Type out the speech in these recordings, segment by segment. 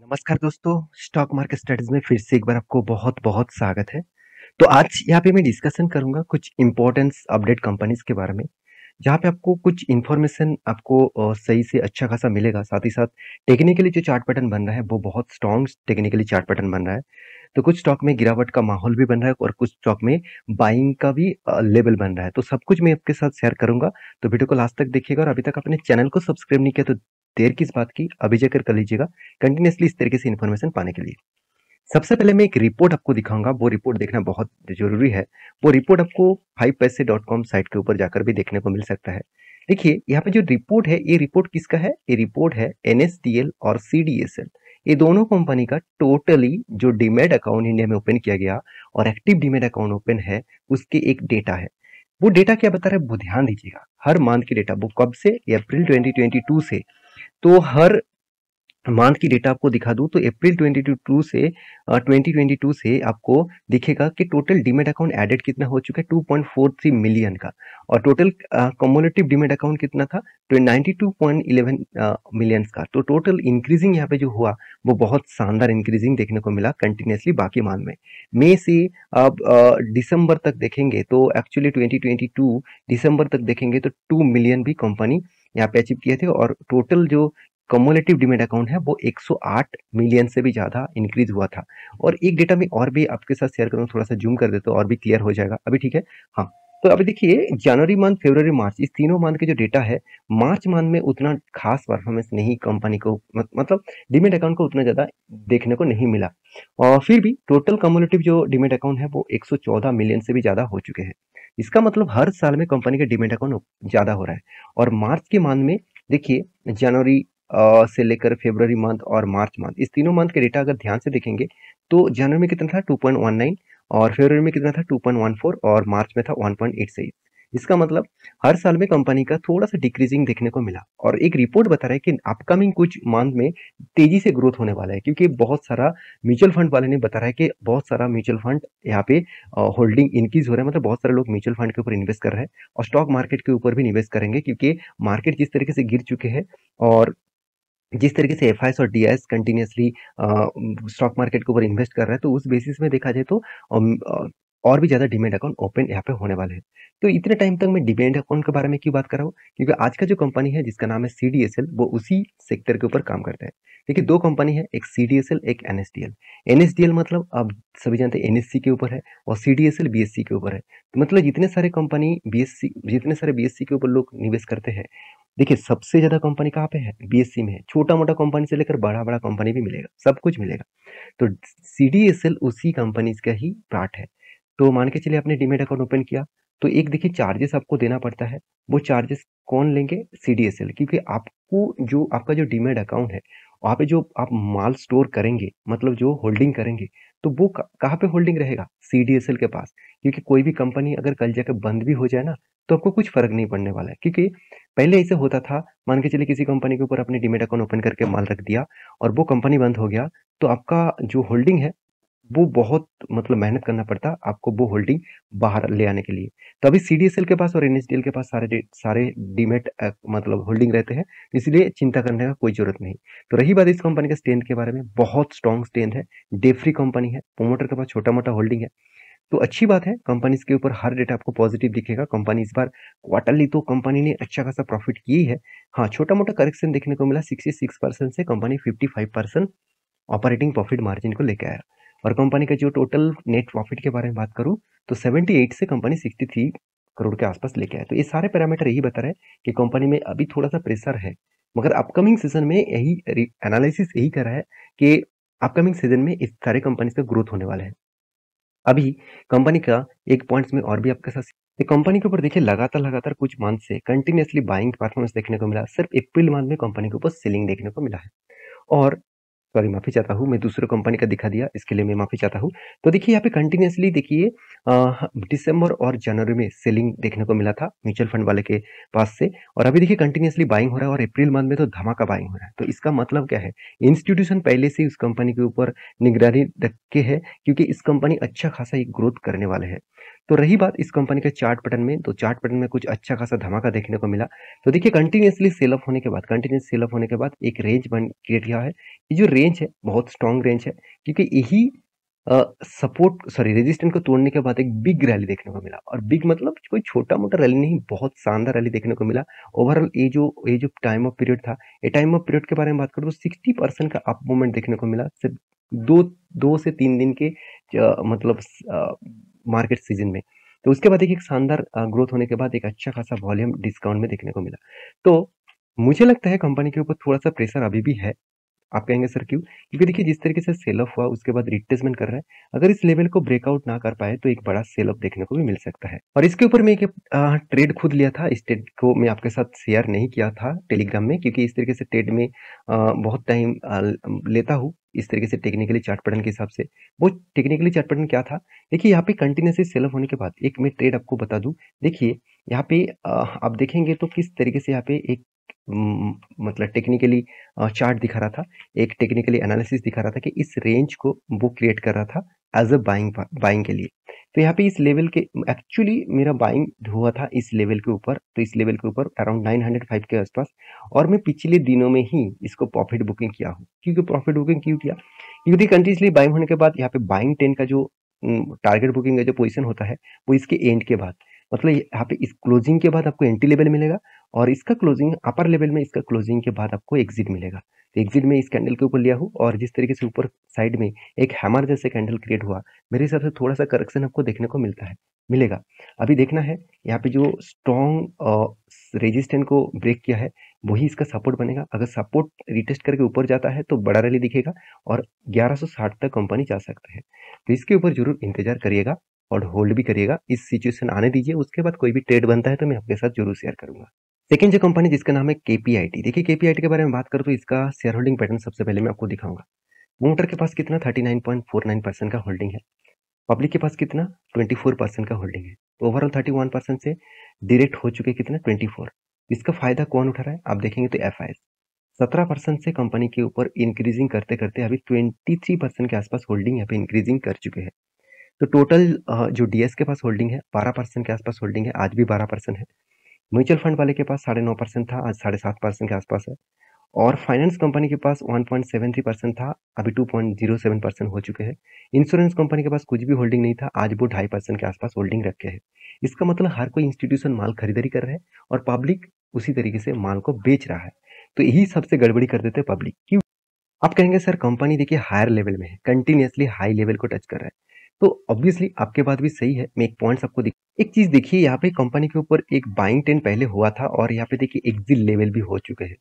नमस्कार दोस्तों, stock market studies में फिर से एक बार आपको बहुत-बहुत स्वागत है। तो आज यहाँ पे मैं डिस्कशन करूँगा कुछ इम्पोर्टेंस अपडेट कंपनीज़ के बारे में, जहाँ पे आपको कुछ इन्फॉर्मेशन आपको सही से अच्छा खासा मिलेगा। साथ ही साथ टेक्निकली जो चार्ट पैटर्न बन रहा है, वो बहुत स्ट्रॉन्ग टेक्निकली चार्ट पैटर्न बन रहा है। तो कुछ स्टॉक में गिरावट का माहौल भी बन रहा है और कुछ स्टॉक में बाइंग का भी लेवल बन रहा है। तो सब कुछ मैं आपके साथ शेयर करूँगा, तो वीडियो को लास्ट तक देखिएगा और अभी तक आपने चैनल को सब्सक्राइब नहीं किया तो देर किस बात की, अभी जाकर कर लीजिएगा, कंटिन्यूअसली इस तरीके से इन्फॉर्मेशन पाने के लिए। सबसे पहले मैं एक रिपोर्ट आपको दिखाऊँगा, वो रिपोर्ट देखना बहुत ज़रूरी है। वो रिपोर्ट आपको 5paise.com साइट के ऊपर जाकर भी देखने को मिल सकता है। देखिए, यहाँ पे जो रिपोर्ट है, ये रिपोर्ट किसका है? ये रिपोर्ट है एनएसडीएल और सीडीएसएल। ये दोनों कंपनी का टोटली जो डीमैट अकाउंट इंडिया में ओपन किया गया और एक्टिव डीमैट अकाउंट ओपन है, उसके एक डेटा है। वो डेटा क्या बता रहा है, वो ध्यान दीजिएगा। हर मंथ की डेटा, वो कब से? अप्रैल 2022 से। तो हर मंथ की डेटा आपको दिखा दूं तो अप्रैल 2022 से आपको दिखेगा कि टोटल डीमैट अकाउंट एडेड कितना हो चुका है, 2.43 मिलियन का। और टोटल कम्युलेटिव डीमैट अकाउंट कितना था, तो 92.11 मिलियंस का। तो टोटल इंक्रीजिंग यहाँ पे जो हुआ वो बहुत शानदार इंक्रीजिंग देखने को मिला कंटिन्यूसली बाकी मंथ में। मई से अब दिसंबर तक देखेंगे तो एक्चुअली 2022 दिसंबर तक देखेंगे तो 2 मिलियन भी कंपनी यहाँ पे अचीव किए थे और टोटल जो कम्युलेटिव डीमैट अकाउंट है वो 108 मिलियन से भी ज़्यादा इंक्रीज हुआ था। और एक डेटा मैं और भी आपके साथ शेयर करूँ, थोड़ा सा जूम कर देता हूँ और भी क्लियर हो जाएगा। अभी ठीक है? हाँ, तो अभी देखिए जनवरी मंथ, फरवरी, मार्च इस तीनों मंथ के जो डेटा है, मार्च मंथ में उतना खास परफॉर्मेंस नहीं कंपनी को मतलब डीमैट अकाउंट को उतना ज़्यादा देखने को नहीं मिला। और फिर भी टोटल कम्युलेटिव जो डीमैट अकाउंट है वो 114 मिलियन से भी ज़्यादा हो चुके हैं। इसका मतलब हर साल में कंपनी का डीमैट अकाउंट ज़्यादा हो रहा है। और मार्च के मंथ में देखिए जनवरी से लेकर फरवरी मंथ और मार्च मंथ इस तीनों मंथ के डेटा अगर ध्यान से देखेंगे तो जनवरी में कितना था 2.19 और फरवरी में कितना था 2.14 और मार्च में था 1.86। इसका मतलब हर साल में कंपनी का थोड़ा सा डिक्रीजिंग देखने को मिला। और एक रिपोर्ट बता रहा है कि अपकमिंग कुछ मंथ में तेजी से ग्रोथ होने वाला है, क्योंकि बहुत सारा म्यूचुअल फंड वाले ने बताया है कि बहुत सारा म्यूचुअल फंड यहाँ पे होल्डिंग इंक्रीज हो रहा है। मतलब बहुत सारे लोग म्यूचुअल फंड के ऊपर इन्वेस्ट कर रहे हैं और स्टॉक मार्केट के ऊपर भी इन्वेस्ट करेंगे, क्योंकि मार्केट जिस तरीके से गिर चुके हैं और जिस तरीके से एफआईएस और डीआईएस कंटिन्यूअसली स्टॉक मार्केट के ऊपर इन्वेस्ट कर रहा है, तो उस बेसिस में देखा जाए तो और भी ज़्यादा डीमैट अकाउंट ओपन यहाँ पे होने वाले हैं। तो इतने टाइम तक मैं डीमैट अकाउंट के बारे में क्यों बात कर रहा हूँ, क्योंकि आज का जो कंपनी है जिसका नाम है सीडीएसएल, वो उसी सेक्टर के ऊपर काम करता है। देखिए दो कंपनी है, एक सीडीएसएल एक एनएसडीएल। एनएसडीएल मतलब आप सभी जानते हैं एनएससी के ऊपर है और सीडीएसएल बीएससी के ऊपर है। तो मतलब जितने सारे कंपनी बीएससी, जितने सारे बीएससी के ऊपर लोग निवेश करते हैं, देखिए सबसे ज़्यादा कंपनी कहाँ पे है, बीएससी में है। छोटा-मोटा कंपनी से लेकर बड़ा-बड़ा कंपनी भी मिलेगा, सब कुछ मिलेगा। तो सीडीएसएल उसी कंपनी का ही पार्ट है। तो मान के चलिए आपने डीमैट अकाउंट ओपन किया, तो एक देखिए चार्जेस आपको देना पड़ता है। वो चार्जेस कौन लेंगे? सीडीएसएल, क्योंकि आपको जो आपका जो डीमैट अकाउंट है, वहाँ पे जो आप माल स्टोर करेंगे, मतलब जो होल्डिंग करेंगे, तो वो कहाँ पे होल्डिंग रहेगा? सीडीएसएल के पास। क्योंकि कोई भी कंपनी अगर कल जाके बंद भी हो जाए ना, तो आपको कुछ फ़र्क नहीं पड़ने वाला है। क्योंकि पहले ऐसे होता था, मान के चलिए किसी कंपनी के ऊपर आपने डीमैट अकाउंट ओपन करके माल रख दिया और वो कंपनी बंद हो गया, तो आपका जो होल्डिंग है वो बहुत मतलब मेहनत करना पड़ता आपको वो होल्डिंग बाहर ले आने के लिए। तो अभी सीडीएसएल के पास और एनएसडीएल के पास सारे डीमैट मतलब होल्डिंग रहते हैं, इसलिए चिंता करने का कोई ज़रूरत नहीं। तो रही बात इस कंपनी के स्ट्रेंथ के बारे में, बहुत स्ट्रॉन्ग स्ट्रेंथ है, डेट फ्री कंपनी है, प्रोमोटर के पास छोटा-मोटा होल्डिंग है। तो अच्छी बात है, कंपनीज़ के ऊपर हर डेटा आपको पॉजिटिव दिखेगा। कंपनी इस बार क्वार्टरली तो कंपनी ने अच्छा खासा प्रॉफिट की ही है। हाँ, छोटा-मोटा करेक्शन देखने को मिला, 66% से कंपनी 55% ऑपरेटिंग प्रॉफिट मार्जिन को लेके आया। और कंपनी का जो टोटल नेट प्रॉफिट के बारे में बात करूँ, तो 78 से कंपनी 63 करोड़ के आसपास लेके आया। तो ये सारे पैरामीटर यही बता रहे हैं कि कंपनी में अभी थोड़ा-सा प्रेशर है। मगर अपकमिंग सीज़न में यही एनालिसिस यही कर रहा है कि अपकमिंग सीज़न में इस सारे कंपनीज़ का ग्रोथ होने वाला है। अभी कंपनी का एक पॉइंट्स में और भी आपके साथ ये कंपनी के ऊपर देखिए लगातार कुछ मंथ से कंटिन्यूअसली बाइंग परफॉर्मेंस देखने को मिला। सिर्फ अप्रैल मंथ में कंपनी के ऊपर सेलिंग देखने को मिला है। और सॉरी माफ़ी चाहता हूँ, मैं दूसरे कंपनी का दिखा दिया, इसके लिए मैं माफ़ी चाहता हूँ। तो देखिए यहाँ पे कंटिन्यूअसली देखिए दिसंबर और जनवरी में सेलिंग देखने को मिला था म्यूचुअल फंड वाले के पास से, और अभी देखिए कंटिन्यूअसली बाइंग हो रहा है और अप्रैल मंथ में तो धमाका बाइंग हो रहा है। तो इसका मतलब क्या है? इंस्टीट्यूशन पहले से ही उस कंपनी के ऊपर निगरानी रखे है, क्योंकि इस कंपनी अच्छा खासा एक ग्रोथ करने वाले हैं। तो रही बात इस कंपनी के चार्ट पैटर्न में, तो चार्ट पैटर्न में कुछ अच्छा खासा धमाका देखने को मिला। तो देखिए कंटिन्यूअसली सेल ऑफ होने के बाद एक रेंज बन क्रिएट किया है। ये जो रेंज है, बहुत स्ट्रॉन्ग रेंज है, क्योंकि यही रेजिस्टेंस को तोड़ने के बाद एक बिग रैली देखने को मिला, और बिग मतलब कोई छोटा-मोटा रैली नहीं, बहुत शानदार रैली देखने को मिला। ओवरऑल ये जो टाइम ऑफ पीरियड था, ये टाइम ऑफ पीरियड के बारे में बात करूँ तो 60% का अप मूवमेंट देखने को मिला सिर्फ 2 से 3 दिन के मतलब मार्केट सीजन में। तो उसके बाद एक शानदार ग्रोथ होने के बाद एक अच्छा खासा वॉल्यूम डिस्काउंट में देखने को मिला। तो मुझे लगता है कंपनी के ऊपर थोड़ा-सा प्रेशर अभी भी है। आप कहेंगे सर क्यों? क्योंकि देखिए जिस तरीके से सेल ऑफ हुआ उसके बाद रिट्रेसमेंट कर रहा है। अगर इस लेवल को ब्रेकआउट ना कर पाए तो एक बड़ा सेल ऑफ देखने को भी मिल सकता है। और इसके ऊपर मैं एक ट्रेड खुद लिया था। इस ट्रेड को मैं आपके साथ शेयर नहीं किया था टेलीग्राम में, क्योंकि इस तरीके से ट्रेड में बहुत टाइम लेता हूँ। इस तरीके से टेक्निकली चार्ट पैटर्न के हिसाब से। वो टेक्निकली चार्ट पैटर्न क्या था? देखिए यहाँ पे कंटिन्यूअसली सेल ऑफ होने के बाद एक मैं ट्रेड आपको बता दूँ। देखिए यहाँ पे आप देखेंगे तो किस तरीके से यहाँ पे एक मतलब टेक्निकली चार्ट दिखा रहा था, एक टेक्निकली एनालिसिस दिखा रहा था कि इस रेंज को वो क्रिएट कर रहा था एज अ बाइंग के लिए। तो यहाँ पे इस लेवल के एक्चुअली मेरा बाइंग हुआ था इस लेवल के ऊपर, तो इस लेवल के ऊपर अराउंड 905 के आसपास, और मैं पिछले दिनों में ही इसको प्रॉफिट बुकिंग किया हूँ। क्योंकि प्रॉफिट बुकिंग क्यों किया? क्योंकि कंटिन्यूसली बाइंग होने के बाद यहाँ पे बाइंग 10 का जो टारगेट बुकिंग का जो पोजीशन होता है वो इसके एंड के बाद, मतलब यहाँ पे इस क्लोजिंग के बाद आपको एंट्री लेवल मिलेगा, और इसका क्लोजिंग अपर लेवल में, इसका क्लोजिंग के बाद आपको एग्जिट मिलेगा। तो एग्जिट में इस कैंडल के ऊपर लिया हूँ, और जिस तरीके से ऊपर साइड में एक हैमर जैसे कैंडल क्रिएट हुआ, मेरे हिसाब से थोड़ा सा करेक्शन आपको देखने को मिलेगा। अभी देखना है यहाँ पे जो स्ट्रॉन्ग रेजिस्टेंस को ब्रेक किया है वही इसका सपोर्ट बनेगा। अगर सपोर्ट रिटेस्ट करके ऊपर जाता है तो बड़ा रैली दिखेगा, और 1160 तक कंपनी जा सकता है। तो इसके ऊपर जरूर इंतजार करिएगा और होल्ड भी करिएगा। इस सिचुएशन आने दीजिए, उसके बाद कोई भी ट्रेड बनता है तो मैं आपके साथ जरूर शेयर करूंगा। सेकंड जो कंपनी जिसका नाम है केपीआईटी। देखिए केपीआईटी के बारे में बात करूं तो इसका शेयर होल्डिंग पैटर्न सबसे पहले मैं आपको दिखाऊंगा। मोटर के पास कितना 39.49% का होल्डिंग है। पब्लिक के पास कितना 24% का होल्डिंग है। तो ओवरऑल 31% से डायरेक्ट हो चुके कितना 24। इसका फायदा कौन उठा रहा है? आप देखेंगे तो एफ 17% से कंपनी के ऊपर इंक्रीजिंग करते करते अभी 23% के आसपास होल्डिंग यहाँ पे इंक्रीजिंग कर चुके हैं। तो टोटल जो डीएस के पास होल्डिंग है 12% के आसपास होल्डिंग है, आज भी 12% है। म्यूचुअल फंड वाले के पास 9.5% था, आज 7.5% के आसपास है। और फाइनेंस कंपनी के पास 1.73% था, अभी 2.07% हो चुके हैं। इंश्योरेंस कंपनी के पास कुछ भी होल्डिंग नहीं था, आज वो 2.5% के आसपास होल्डिंग रखे हैं। इसका मतलब हर कोई इंस्टीट्यूशन माल खरीदारी कर रहा है और पब्लिक उसी तरीके से माल को बेच रहा है। तो यही सबसे गड़बड़ी कर देते हैं पब्लिक। क्यों? आप कहेंगे सर कंपनी देखिए हायर लेवल में है, कंटिन्यूअसली हाई लेवल को टच कर रहा है। तो ऑब्वियसली आपके बात भी सही है। मैं एक पॉइंट्स आपको एक चीज देखिए, यहाँ पे कंपनी के ऊपर एक बाइंग ट्रेंड पहले हुआ था, और यहाँ पे देखिए एग्जिट लेवल भी हो चुके हैं।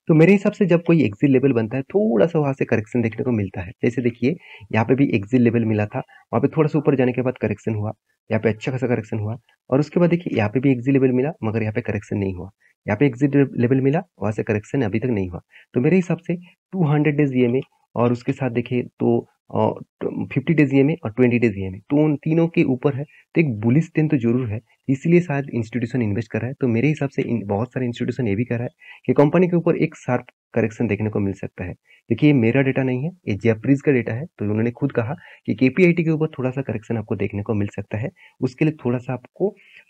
तो मेरे हिसाब से जब कोई एग्जिट लेवल बनता है थोड़ा सा वहां से करेक्शन देखने को मिलता है। जैसे देखिए यहाँ पे भी एग्जिट लेवल मिला था, वहां पे थोड़ा सा ऊपर जाने के बाद करेक्शन हुआ, यहाँ पे अच्छा खासा करेक्शन हुआ, और उसके बाद देखिए यहाँ पे भी एग्जिट लेवल मिला मगर यहाँ पे करेक्शन नहीं हुआ। यहाँ पे एग्जिट लेवल मिला, वहां से करेक्शन अभी तक नहीं हुआ। तो मेरे हिसाब से 200 डेज ईएमए और उसके साथ देखिए तो 50 डेज ईएमए और 20 डेज ईएमए, तो उन तीनों के ऊपर है। तो एक बुलिश ट्रेंड तो जरूर है, इसलिए शायद इंस्टीट्यूशन इन्वेस्ट कर रहा है। तो मेरे हिसाब से बहुत सारे इंस्टीट्यूशन ये भी कर रहा है कि कंपनी के ऊपर एक शार्प करेक्शन देखने को मिल सकता है। देखिए ये मेरा डेटा नहीं है, ये जेपरीज का डेटा है। तो उन्होंने खुद कहा कि केपीआईटी के ऊपर थोड़ा सा करेक्शन आपको देखने को मिल सकता है। उसके लिए थोड़ा सा आपको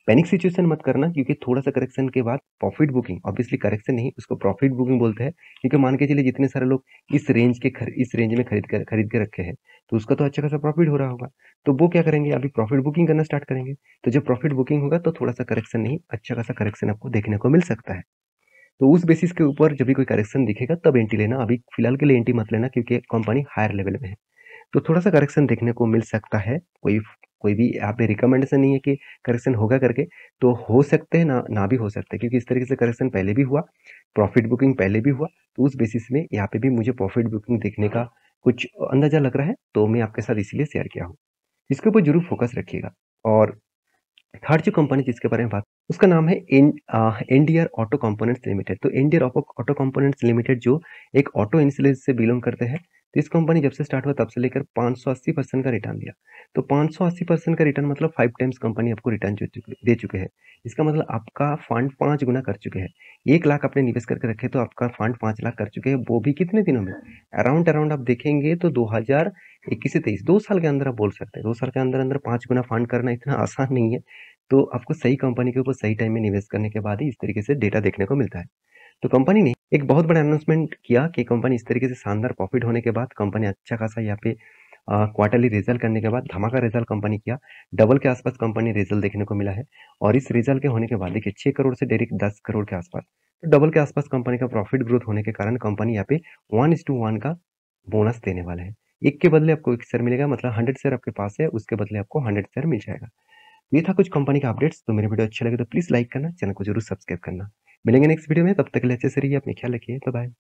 पैनिक सिचुएशन मत करना, क्योंकि थोड़ा सा करेक्शन के बाद प्रॉफिट बुकिंग, ऑब्वियसली करेक्शन नहीं उसको प्रॉफिट बुकिंग बोलते हैं। क्योंकि मान के चलिए जितने सारे लोग इस रेंज में खरीद के रखे हैं, तो उसका तो अच्छा खासा प्रॉफिट हो रहा होगा। तो वो क्या करेंगे, अभी प्रॉफिट बुकिंग करना स्टार्ट करेंगे। तो जब प्रॉफिट बुकिंग होगा तो थोड़ा सा करेक्शन नहीं, अच्छा खासा करेक्शन आपको देखने को मिल सकता है। तो उस बेसिस के ऊपर जब भी कोई करेक्शन दिखेगा तब एंट्री लेना, अभी फिलहाल के लिए एंट्री मत लेना, क्योंकि कंपनी हायर लेवल में है। तो थोड़ा सा करेक्शन देखने को मिल सकता है। कोई भी यहाँ पे रिकमेंडेशन नहीं है कि करेक्शन होगा करके, तो हो सकते हैं ना भी हो सकते हैं, क्योंकि इस तरीके से करेक्शन पहले भी हुआ, प्रॉफिट बुकिंग पहले भी हुआ। तो उस बेसिस में यहाँ पे भी मुझे प्रॉफिट बुकिंग देखने का कुछ अंदाजा लग रहा है, तो मैं आपके साथ इसीलिए शेयर किया हूँ। इसके ऊपर जरूर फोकस रखिएगा। और थर्ड जो कंपनी जिसके बारे में बात, उसका नाम है एनडीआर ऑटो कंपोनेंट्स लिमिटेड। तो एनडीआर ऑटो कंपोनेंट्स लिमिटेड जो एक ऑटो इंडस्ट्री से बिलोंग करते हैं, तो इस कंपनी जब से स्टार्ट हुआ तब से लेकर 580% का रिटर्न दिया। तो 580% का रिटर्न मतलब 5 टाइम्स कंपनी आपको रिटर्न दे चुके हैं। इसका मतलब आपका फंड 5 गुना कर चुके हैं। 1 लाख आपने निवेश करके रखे तो आपका फंड 5 लाख कर चुके हैं, वो भी कितने दिनों में? अराउंड आप देखेंगे तो 2021 से 23, 2 साल के अंदर आप बोल सकते हैं। 2 साल के अंदर अंदर 5 गुना फंड करना इतना आसान नहीं है। तो आपको सही कंपनी के ऊपर सही टाइम में निवेश करने के बाद ही इस तरीके से डेटा देखने को मिलता है। तो कंपनी ने एक बहुत बड़ा अनाउंसमेंट किया कि कंपनी इस तरीके से शानदार प्रॉफिट होने के बाद कंपनी अच्छा खासा यहाँ पे क्वार्टरली रिजल्ट करने के बाद धमाका रिजल्ट कंपनी किया। डबल के आसपास कंपनी रिजल्ट देखने को मिला है और इस रिजल्ट के होने के बाद देखिए 6 करोड़ से डायरेक्ट 10 करोड़ के आसपास, तो डबल के आसपास कंपनी का प्रॉफिट ग्रोथ होने के कारण कंपनी यहाँ पे 1:1 का बोनस देने वाला है। एक के बदले आपको एक शेयर मिलेगा, मतलब 100 शेयर आपके पास है, उसके बदले आपको 100 शेयर मिल जाएगा। ये था कुछ कंपनी का अपडेट्स। तो मेरे वीडियो अच्छे लगे तो प्लीज लाइक करना, चैनल को जरूर सब्सक्राइब करना। मिलेंगे नेक्स्ट वीडियो में, तब तक के लिए अच्छे से रहिए, अपने ख्याल रखिए, बाय बाय।